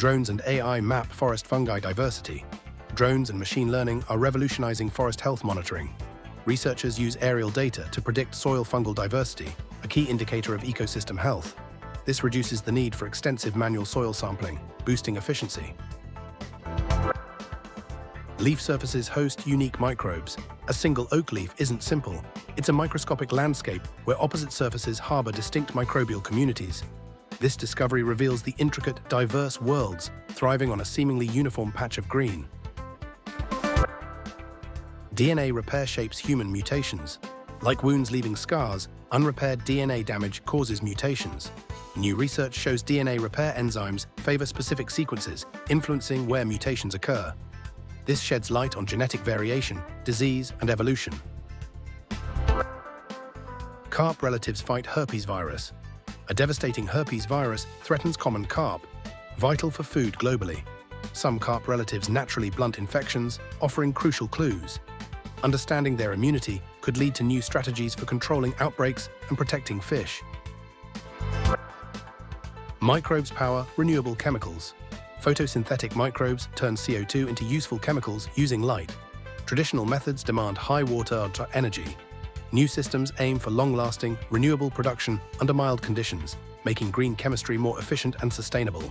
Drones and AI map forest fungi diversity. Drones and machine learning are revolutionizing forest health monitoring. Researchers use aerial data to predict soil fungal diversity, a key indicator of ecosystem health. This reduces the need for extensive manual soil sampling, boosting efficiency. Leaf surfaces host unique microbes. A single oak leaf isn't simple. It's a microscopic landscape where opposite surfaces harbor distinct microbial communities. This discovery reveals the intricate, diverse worlds thriving on a seemingly uniform patch of green. DNA repair shapes human mutations. Like wounds leaving scars, unrepaired DNA damage causes mutations. New research shows DNA repair enzymes favor specific sequences, influencing where mutations occur. This sheds light on genetic variation, disease, and evolution. Carp relatives fight herpesvirus. A devastating herpes virus threatens common carp, vital for food globally. Some carp relatives naturally blunt infections, offering crucial clues. Understanding their immunity could lead to new strategies for controlling outbreaks and protecting fish. Microbes power renewable chemicals. Photosynthetic microbes turn CO2 into useful chemicals using light. Traditional methods demand high water energy. New systems aim for long-lasting, renewable production under mild conditions, making green chemistry more efficient and sustainable.